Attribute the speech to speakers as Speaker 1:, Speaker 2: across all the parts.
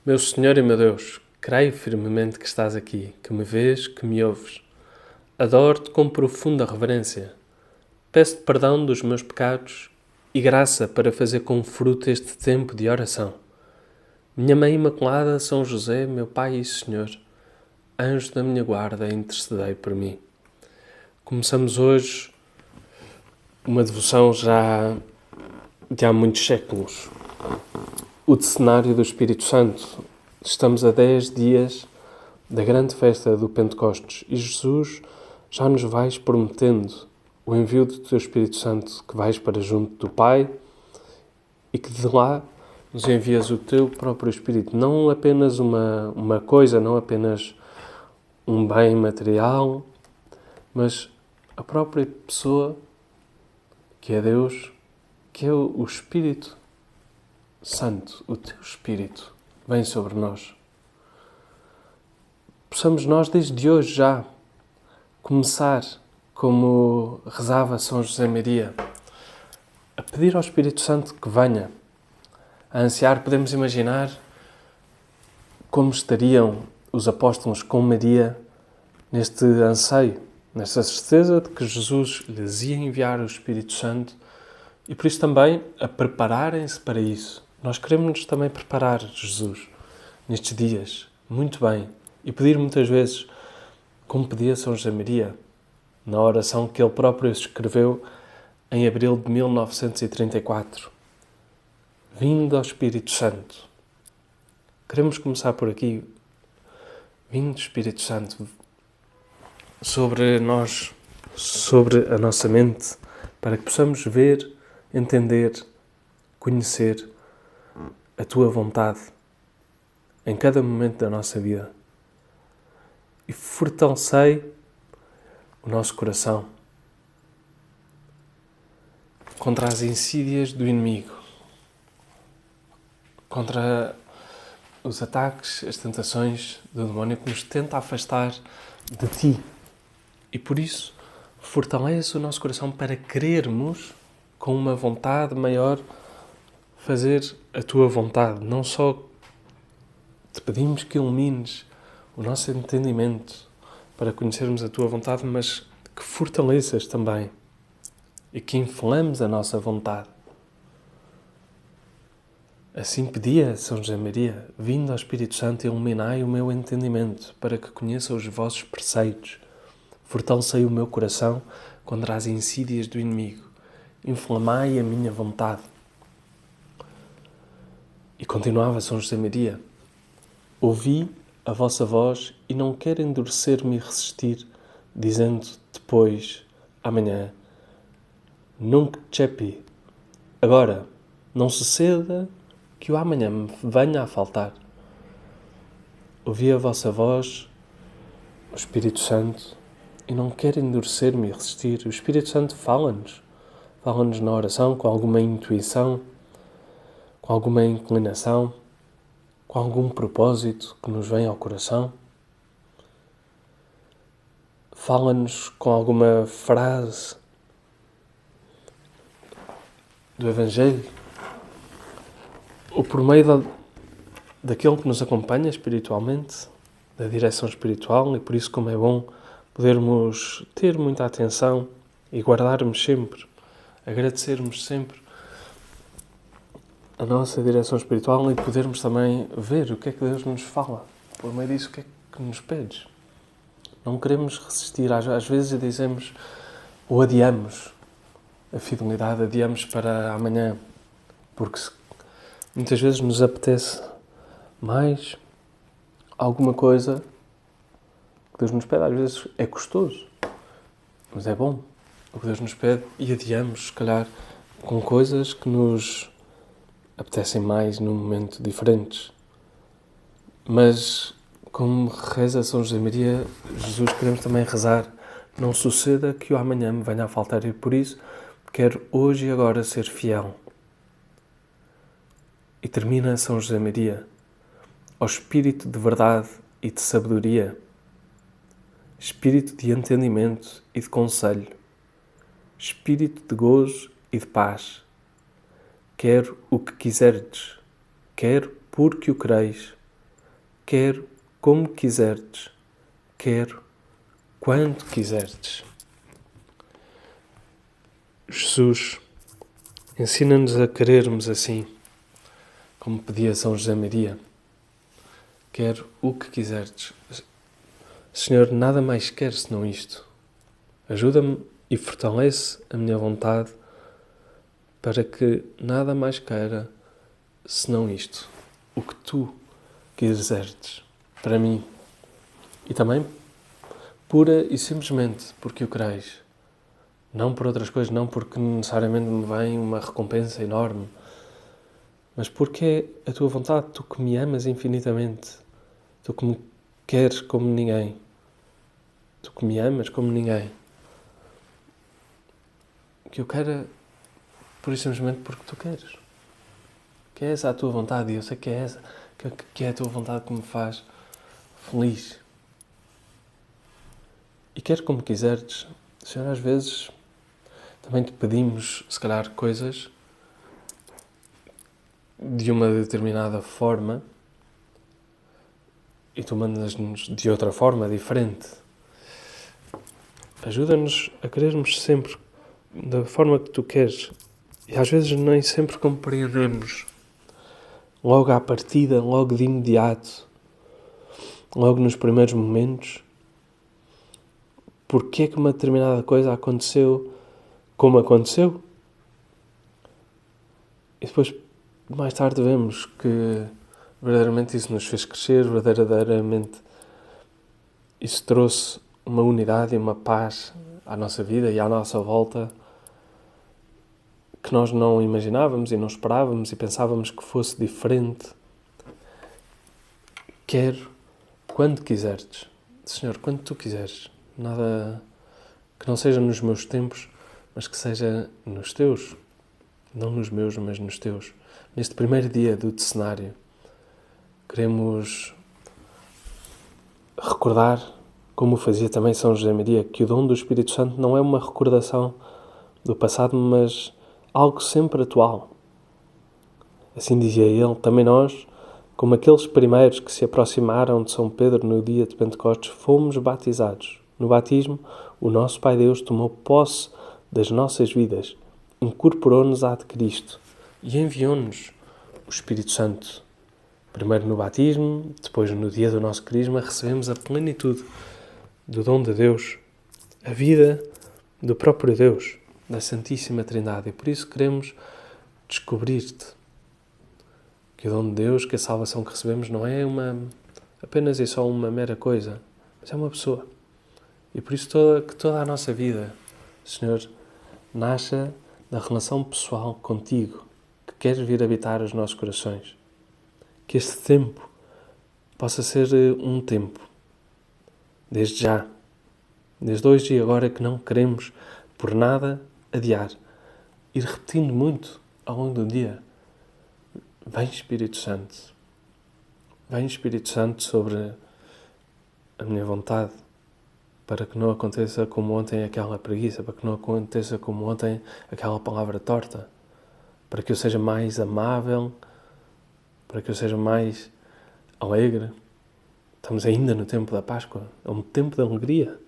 Speaker 1: Meu Senhor e meu Deus, creio firmemente que estás aqui, que me vês, que me ouves. Adoro-te com profunda reverência. Peço-te perdão dos meus pecados e graça para fazer com fruto este tempo de oração. Minha Mãe Imaculada, São José, meu Pai e Senhor, anjo da minha guarda, intercedei por mim. Começamos hoje uma devoção já de há muitos séculos. O cenário do Espírito Santo. Estamos a 10 dias da grande festa do Pentecostes e Jesus já nos vais prometendo o envio do teu Espírito Santo, que vais para junto do Pai e que de lá nos envias o teu próprio Espírito. Não apenas uma coisa, não apenas um bem material, mas a própria pessoa que é Deus, que é o Espírito Santo, o teu Espírito, vem sobre nós. Possamos nós, desde hoje já, começar, como rezava São José Maria, a pedir ao Espírito Santo que venha. A ansiar, podemos imaginar como estariam os apóstolos com Maria neste anseio, nesta certeza de que Jesus lhes ia enviar o Espírito Santo e por isso também a prepararem-se para isso. Nós queremos também preparar Jesus nestes dias, muito bem, e pedir muitas vezes, como pedia São José Maria, na oração que ele próprio escreveu em abril de 1934. Vindo ao Espírito Santo. Queremos começar por aqui. Vindo Espírito Santo sobre nós, sobre a nossa mente, para que possamos ver, entender, conhecer a Tua vontade em cada momento da nossa vida. E fortalecei o nosso coração contra as insídias do inimigo, contra os ataques, as tentações do demónio que nos tenta afastar de Ti. E por isso, fortalece o nosso coração para querermos, com uma vontade maior, fazer a Tua vontade. Não só te pedimos que ilumines o nosso entendimento para conhecermos a Tua vontade, mas que fortaleças também e que inflamos a nossa vontade. Assim pedia São José Maria, vindo ao Espírito Santo, iluminai o meu entendimento para que conheça os vossos preceitos. Fortalecei o meu coração contra as insídias do inimigo. Inflamai a minha vontade. E continuava São José Maria, ouvi a vossa voz e não quero endurecer-me e resistir, dizendo depois, amanhã, nunc cepi. Agora, não suceda que o amanhã me venha a faltar. Ouvi a vossa voz, o Espírito Santo, e não quero endurecer-me e resistir. O Espírito Santo fala-nos na oração com alguma intuição, com alguma inclinação, com algum propósito que nos vem ao coração. Fala-nos com alguma frase do Evangelho, ou por meio daquele que nos acompanha espiritualmente, da direção espiritual, e por isso como é bom podermos ter muita atenção e guardarmos sempre, agradecermos sempre a nossa direção espiritual e podermos também ver o que é que Deus nos fala, por meio disso o que é que nos pedes. Não queremos resistir, às vezes dizemos ou adiamos a fidelidade, adiamos para amanhã, porque muitas vezes nos apetece mais alguma coisa que Deus nos pede. Às vezes é custoso, mas é bom o que Deus nos pede e adiamos, se calhar, com coisas que nos apetecem mais num momento diferentes. Mas, como reza São José Maria, Jesus, queremos também rezar, não suceda que o amanhã me venha a faltar, e por isso quero hoje e agora ser fiel. E termina São José Maria, ó Espírito de verdade e de sabedoria, Espírito de entendimento e de conselho, Espírito de gozo e de paz. Quero o que quiserdes, quero porque o quereis, quero como quiserdes, quero quando quiserdes. Jesus, ensina-nos a querermos assim, como pedia São José Maria. Quero o que quiserdes. Senhor, nada mais quero senão isto. Ajuda-me e fortalece a minha vontade para que nada mais queira senão isto. O que tu quiserdes para mim. E também pura e simplesmente porque o quereis. Não por outras coisas, não porque necessariamente me vem uma recompensa enorme, mas porque é a tua vontade, tu que me amas infinitamente, tu que me queres como ninguém, tu que me amas como ninguém. Que eu quero, por isso simplesmente porque tu queres. Que é essa a tua vontade, e eu sei que é essa, que é a tua vontade que me faz feliz. E quer como quiseres, Senhor, às vezes também te pedimos, se calhar, coisas de uma determinada forma e tu mandas-nos de outra forma, diferente. Ajuda-nos a querermos sempre da forma que tu queres. E às vezes nem sempre compreendemos logo à partida, logo de imediato, logo nos primeiros momentos, porque é que uma determinada coisa aconteceu como aconteceu. E depois, mais tarde, vemos que verdadeiramente isso nos fez crescer, verdadeiramente isso trouxe uma unidade e uma paz à nossa vida e à nossa volta que nós não imaginávamos e não esperávamos e pensávamos que fosse diferente. Quero quando quiseres, Senhor, quando tu quiseres. Nada que não seja nos meus tempos, mas que seja nos teus. Não nos meus, mas nos teus. Neste primeiro dia do decenário, queremos recordar, como fazia também São José Maria, que o dom do Espírito Santo não é uma recordação do passado, mas algo sempre atual. Assim dizia ele, também nós, como aqueles primeiros que se aproximaram de São Pedro no dia de Pentecostes, fomos batizados. No batismo, o nosso Pai Deus tomou posse das nossas vidas, incorporou-nos à de Cristo e enviou-nos o Espírito Santo. Primeiro no batismo, depois no dia do nosso crisma, recebemos a plenitude do dom de Deus, a vida do próprio Deus, da Santíssima Trindade. E por isso queremos descobrir-te. Que o dom de Deus, que a salvação que recebemos não é apenas e só uma mera coisa, mas é uma pessoa. E por isso que toda a nossa vida, Senhor, nasça da relação pessoal contigo, que queres vir habitar os nossos corações. Que este tempo possa ser um tempo, desde já, desde hoje e agora, que não queremos por nada adiar. Ir repetindo muito ao longo do dia. Vem Espírito Santo. Vem Espírito Santo sobre a minha vontade, para que não aconteça como ontem aquela preguiça, para que não aconteça como ontem aquela palavra torta, para que eu seja mais amável, para que eu seja mais alegre. Estamos ainda no tempo da Páscoa, é um tempo de alegria.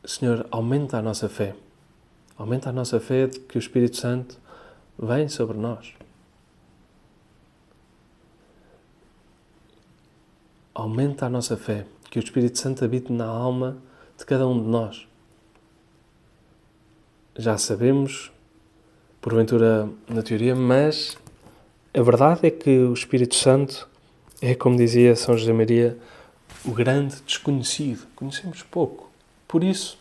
Speaker 1: Senhor, aumenta a nossa fé. Aumenta a nossa fé de que o Espírito Santo vem sobre nós. Aumenta a nossa fé, que o Espírito Santo habite na alma de cada um de nós. Já sabemos, porventura na teoria, mas a verdade é que o Espírito Santo é, como dizia São José Maria, o grande desconhecido. Conhecemos pouco. Por isso,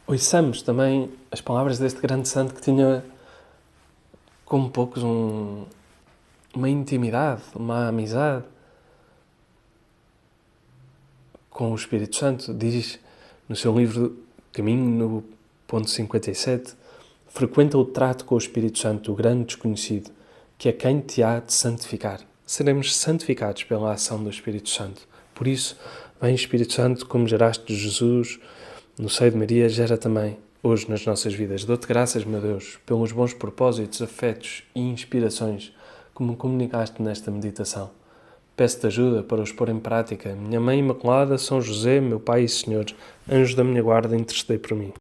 Speaker 1: ouçamos também as palavras deste grande santo que tinha, como poucos, uma intimidade, uma amizade com o Espírito Santo. Diz no seu livro Caminho, no ponto 57, frequenta o trato com o Espírito Santo, o grande desconhecido, que é quem te há de santificar. Seremos santificados pela ação do Espírito Santo. Por isso, vem Espírito Santo, como geraste Jesus no seio de Maria, gera também hoje nas nossas vidas. Dou-te graças, meu Deus, pelos bons propósitos, afetos e inspirações que me comunicaste nesta meditação. Peço-te ajuda para os pôr em prática. Minha Mãe Imaculada, São José, meu Pai e Senhor, anjos da minha guarda, intercedei por mim.